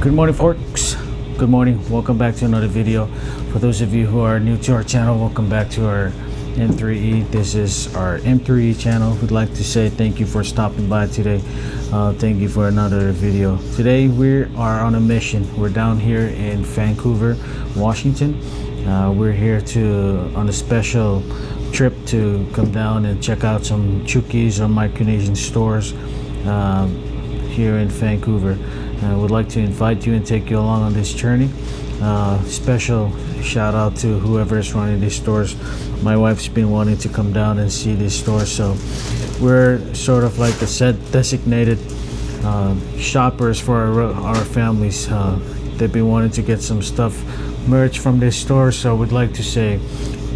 Good morning, folks. Good morning. Welcome back to another video. For those of you who are new to our channel, welcome back to our M3E. This is our M3E channel. We'd like to say thank you for stopping by today. Thank you for another video. Today we are on a mission. We're down here in Vancouver, Washington. We're here on a special trip to come down and check out some Chuukese or Micronesian stores here in Vancouver. I would like to invite you and take you along on this journey. Special shout out to whoever is running these stores. My wife's been wanting to come down and see these stores, so we're sort of like the designated shoppers for our families. They've been wanting to get some stuff, merch from this store, so we'd like to say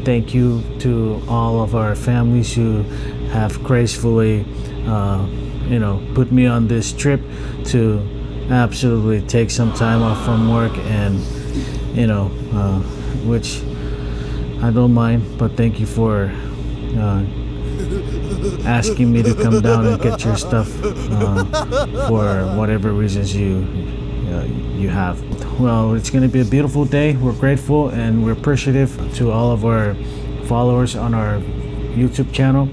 thank you to all of our families who have gracefully put me on this trip to absolutely take some time off from work, and which I don't mind, but thank you for asking me to come down and get your stuff for whatever reasons you have. Well, it's going to be a beautiful day. We're grateful and we're appreciative to all of our followers on our YouTube channel.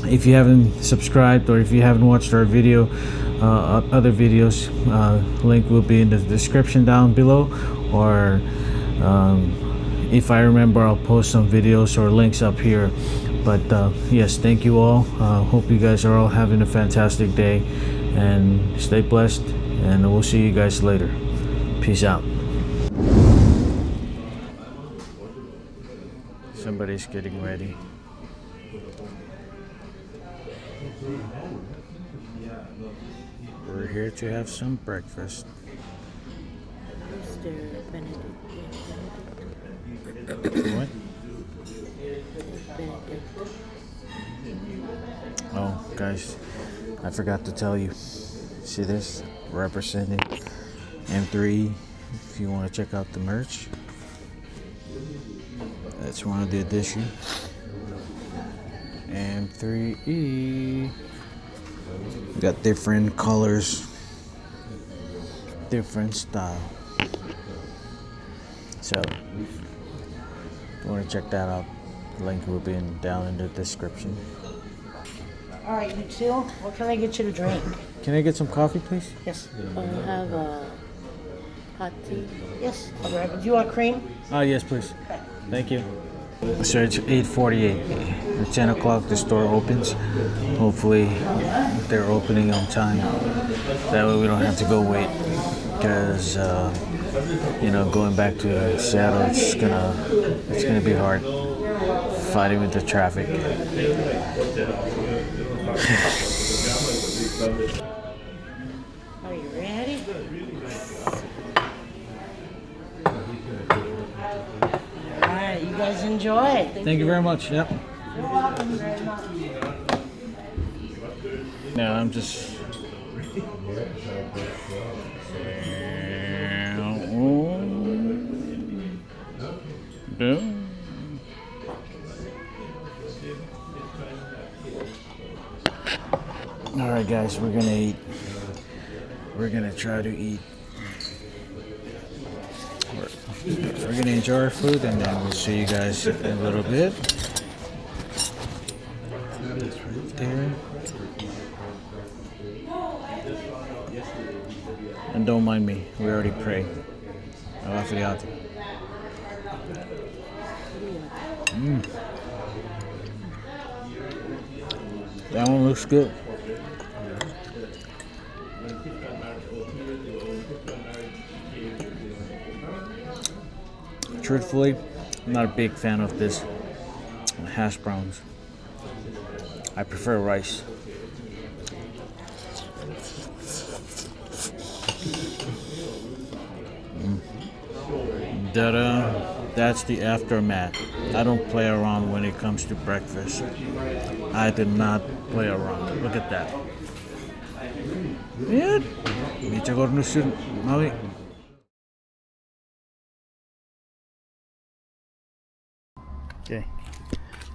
If you haven't subscribed or if you haven't watched our other videos, link will be in the description down below, or if I remember, I'll post some videos or links up here. But yes, thank you all. Hope you guys are all having a fantastic day, and stay blessed, and we'll see you guys later. Peace out. Somebody's getting ready. We're here to have some breakfast. Mr. Benedict. What? Benedict. Oh, guys, I forgot to tell you. See this? Representing M3E. If you want to check out the merch, that's one of the editions. M3E. We got different colors, different style. So if you want to check that out, the link will be down in the description. All right, you two, what can I get you to drink? Can I get some coffee, please? Yes. I have a hot tea. Yes. I'll grab it. Do you want cream? Yes, please. Thank you. So it's 8:48. At 10 o'clock the store opens. Hopefully they're opening on time. That way we don't have to go wait. Because going back to Seattle, it's gonna be hard fighting with the traffic. Are you ready? All right, you guys enjoy. Thank you very much. Yep. You're welcome very much. No, I'm just. All right, guys, we're gonna eat. We're gonna try to eat. We're gonna enjoy our food, and then we'll see you guys in a little bit. That's right there. And don't mind me, we already prayed. That one looks good. Truthfully, I'm not a big fan of this hash browns. I prefer rice. That's the aftermath. I don't play around when it comes to breakfast. I did not play around. Look at that. Yeah. Okay.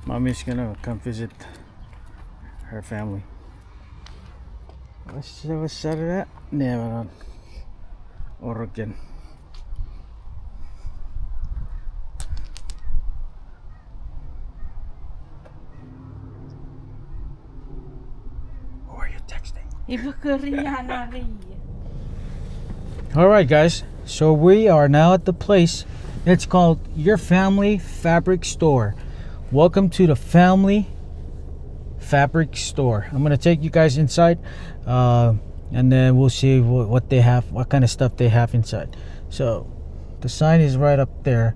Mommy's gonna come visit her family. What's that? Never. Oregon. Who are you texting? Alright guys, so we are now at the place. It's called Your Family Fabric Store. Welcome to the Family Fabric Store. I'm gonna take you guys inside and then we'll see what they have, what kind of stuff they have inside. So the sign is right up there.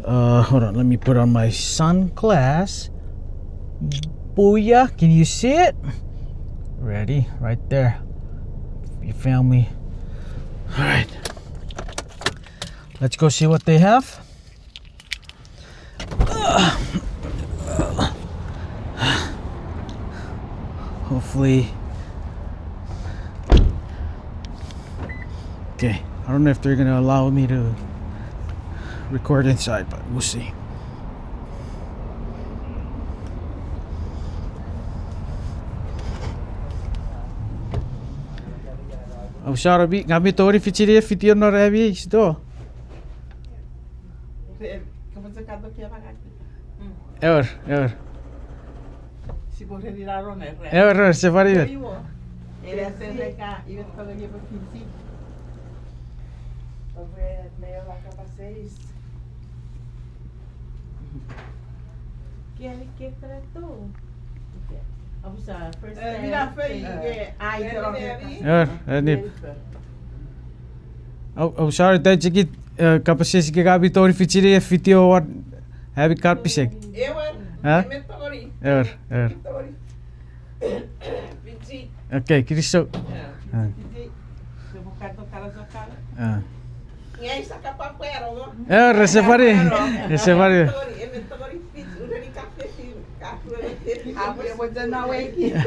Hold on, let me put on my sunglass. Booyah, can you see it? Ready, right there. Your family. All right, let's go see what they have. Hopefully. Okay, I don't know if they're gonna allow me to record inside, but we'll see. Oh, Sharabi, ngabi tori fichiri fitio no revi isto. Ever. Ever, se pari. Oh, sorry, dat je git kapasesi ke gabi tori fichiri fitio wat heb ik kat pisek. Ever. Okay, Cristo. Se pari.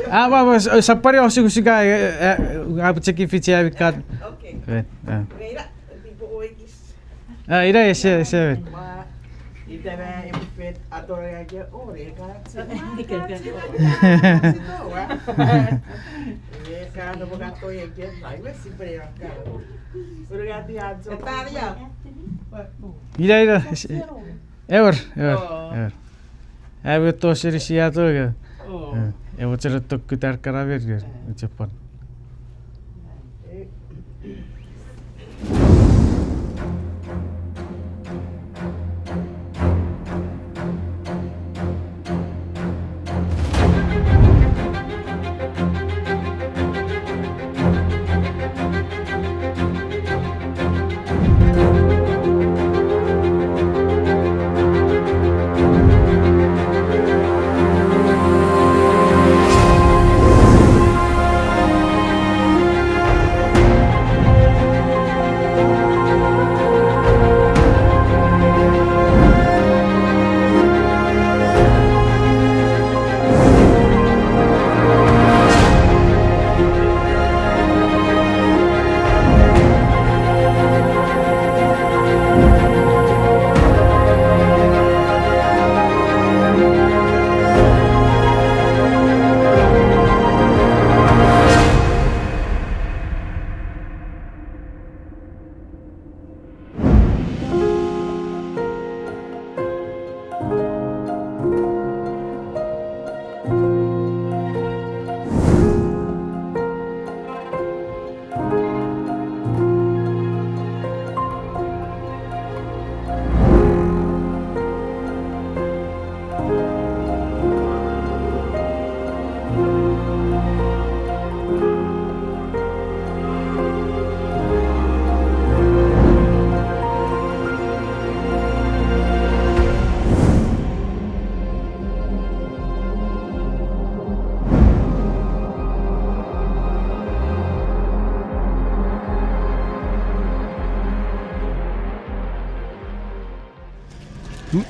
Vamos, sa pari ako siga abot fichi heb ik kat. Okay. Ira se. Ira. Ever. Heb to serisia to ga. Evo chero to kutar karaver ga Japan.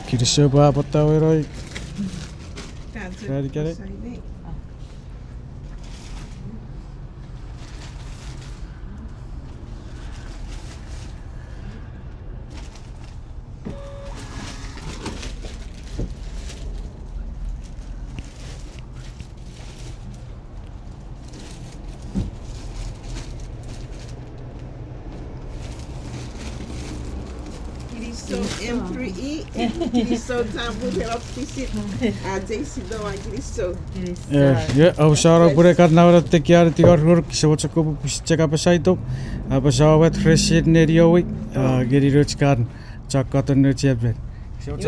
Kiri soba batawe roi. Ready, get it? Kiriso M3E. Kiriso tabu help visit. JC do Kiriso. Ja, Osara pure karnaura te kiara tigar hur kisawat ko cheka pasaito. Pasawat resid neriowi. Geri roch kan chakatan no chebet. Kisawat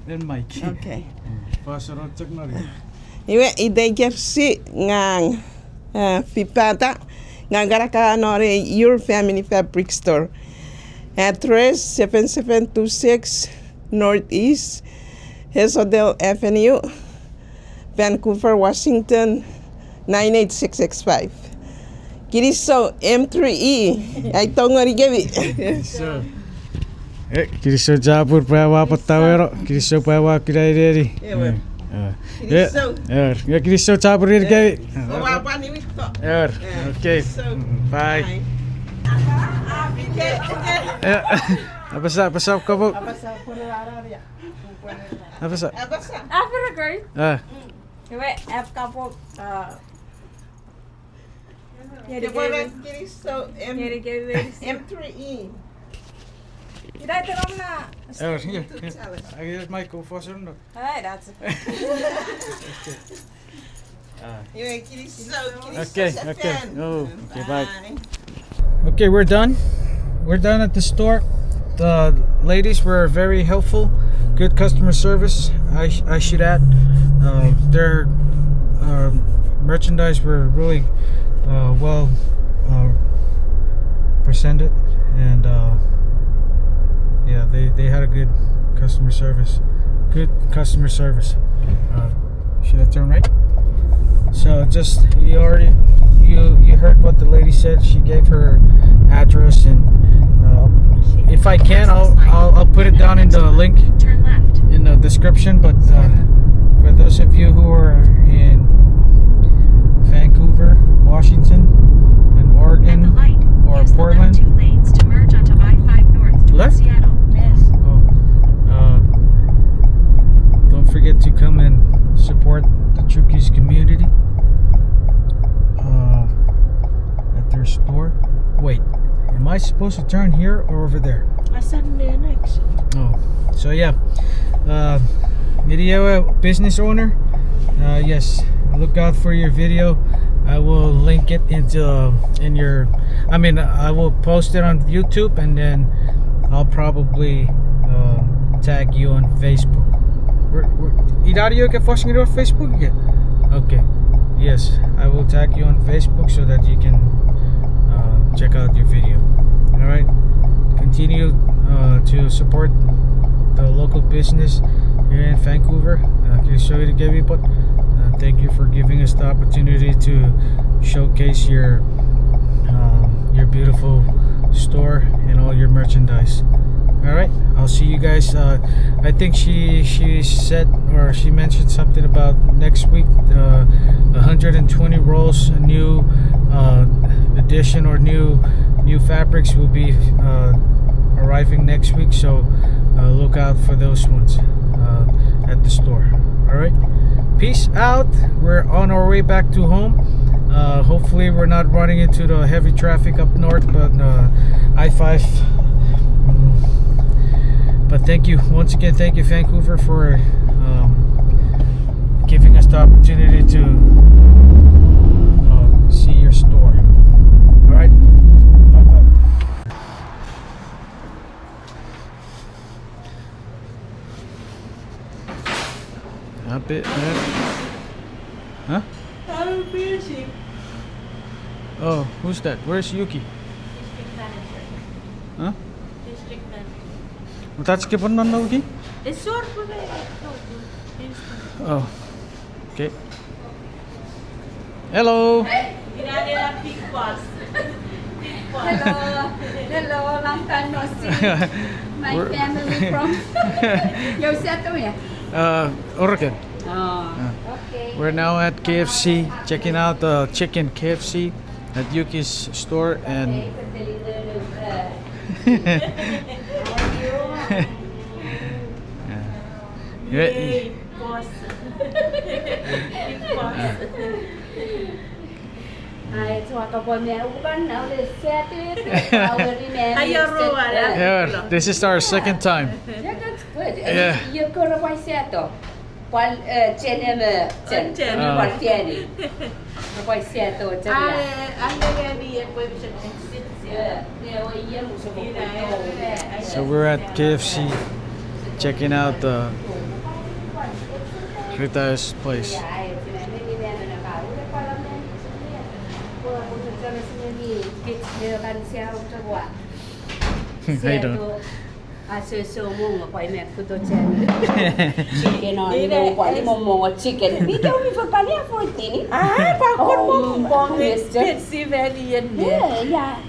en mic. Okay. Pasarot chak nari. Iwe ide gersi ngang pipata ngagara ka nore Your Family Fabric Store. Address 7726 Northeast Hazel Avenue, Vancouver, Washington 98665. Kiriso M3E. Ay tongori gebi. So. Kiriso japur pawa patawero. Kiriso pawa kirairi. Ya Kiriso japur gebi. Okay. Bye. Apa sa ka po? Apa sa? Aku record. Coba app kapok. Kiriso M3E. Tidak terlalu na. Here's Michael Foster. Alright, that's Okay. Oh, okay, bye. Okay, we're done. We're done at the store. The ladies were very helpful. Good customer service. I should add. Their merchandise were really well presented, and yeah, they had a good customer service. Good customer service. Should I turn right? So just you heard what the lady said. She gave her address, and if I can, I'll put it down in the link in the description. But for those of you who are in Vancouver, Washington, and Oregon, or Portland, left. Don't forget to come and support the Chuukese community at their store. Wait, am I supposed to turn here or over there? I said next. Oh, so yeah, video business owner. Yes, look out for your video. I will link it in your. I will post it on YouTube, and then I'll probably tag you on Facebook. Idario ke posting it on Facebook again? Okay. Yes, I will tag you on Facebook so that you can check out your video. All right. Continue to support the local business here in Vancouver. Thank you for giving us the opportunity to showcase your beautiful store and all your merchandise. All right, I'll see you guys. I think she said, or she mentioned something about next week. 120 rolls, a new edition or new fabrics will be arriving next week. So look out for those ones at the store. All right, peace out. We're on our way back to home. Hopefully, we're not running into the heavy traffic up north, but I-5. But thank you once again. Thank you, Vancouver, for giving us the opportunity to see your store. All right. Bye-bye. A bit. Huh? I'm busy. Oh, who's that? Where's Yuki? district manager. Huh? District manager. That's keep on Yuki? It's short for the Oh. Okay. Hello. Ginanila Big Boss. Big Boss. Hello, long time no see. My We're- family from Yoseto. Oregon. Oh, okay. We're now at KFC, checking out the chicken KFC at Yuki's store, and yeah. Big Boss. Big Boss. Ai tua ka boy me uban na le set it. Power ni me. Yeah, this is our second time. Yeah, that's good. Yeah. You go to set to. Pal chen chen pal tieni. Boy set to chen. So we're at KFC checking out the Rita's place. How you doing? So mo pa me kuto chen. Chicken on mo pa mo chicken. Ni tell me for palia for tini. Pa kon mo bong Mister. si very yan. Yeah.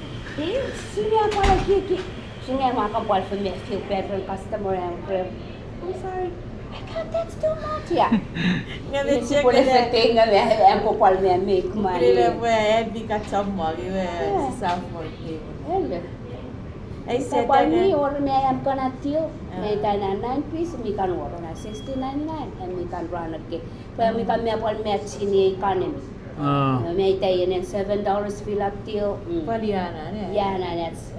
Sini apa lagi? Sini aku akan buat for me feel better customer and I'm sorry. I can't, that's too much. Yeah. Ngayon check Por esse tem é por qual me make money. Ele vai ficar tão mal, ele vai se salvar. I said Kapal ni orang me am kana til. Me kana 9 piece me kan orang na 16.99 and me kan run again. Pero me kan me apal me chini kanin. Me tay yen $7 fill up til. Paliana, né? Yeah, na that's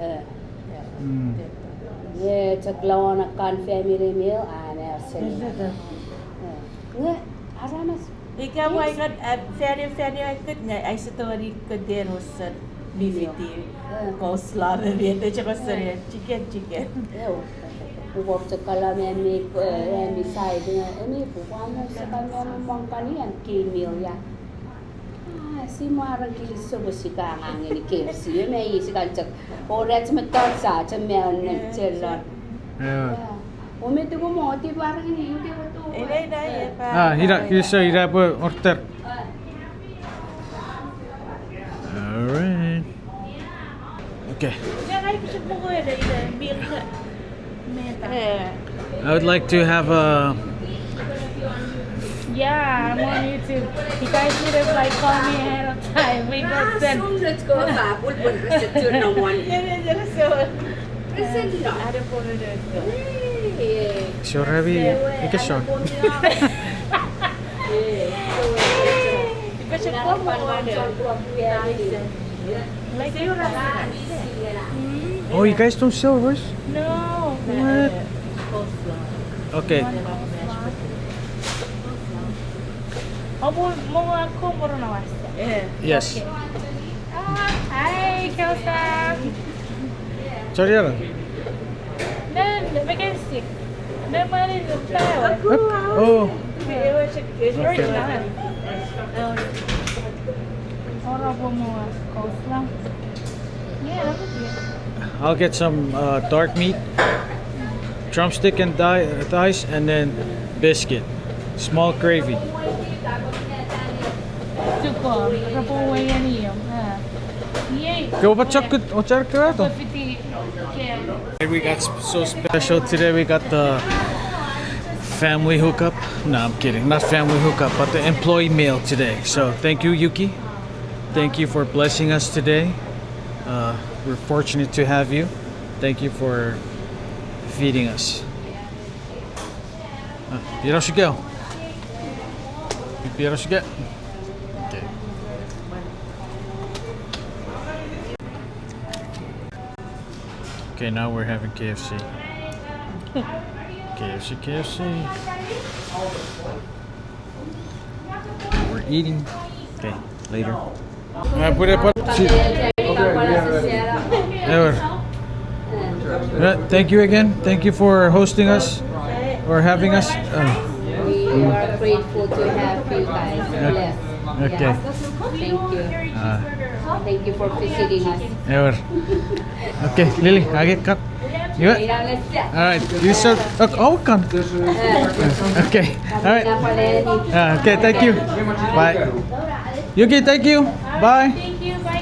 yeah, caklau anak kan family meal ana sini. Nge, aramas. Ikaw ay kat very ay kat nga ay story ko din sa BBT. Coleslaw na rin. Ito siya sa chicken. Eu, buat sekala me side ni bukan sekala memang yang kimil ya. Si marang ki subusika ang ni KFC me isi kan cak. Ora cuma sa cuma nak celon. Yeah. Ome tu mo ti barang ni uti tu. Ini pa. Hira po order. Alright. Okay. I would like to have a. Yeah, I'm on YouTube. You guys should have like called me ahead of time. We got sent. Let's go back. We'll put reception no one. Present no. Ada pun ada. Sure, heavy. Make a shot. Baca kau mau ada. Like you Oh, you guys don't sell rice? No. What? Okay. Oh, mau aku baru nawas. Yes. Okay. Hi, Kelsa. Sorry, Alan. Dan vacancy. Dan mana ni tahu? Oh. Okay. Orang pun mau coleslaw. Yeah, apa dia? I'll get some dark meat, drumstick and thighs, and then biscuit. Small gravy. Cukup. Berapa wayang ni? Yay. Go, but check it. Oh, check it out. Okay. We got so special today. We got the family hookup. No, I'm kidding. Not family hookup, but the employee meal today. So thank you, Yuki. Thank you for blessing us today. We're fortunate to have you. Thank you for feeding us. Yoroshiku. Yoroshiku. Okay. Okay, now we're having KFC. KFC. We're eating. Okay, later. Thank you again. Thank you for hosting us or having us. We are grateful to have you guys. Blessed. Okay. Thank you. Thank you for visiting us. Okay, Lily, I get cut. You what? All right, you start. Oh, can. Okay. All right. Okay, thank you. Bye. Yuki, thank you. Bye. Thank you. Bye.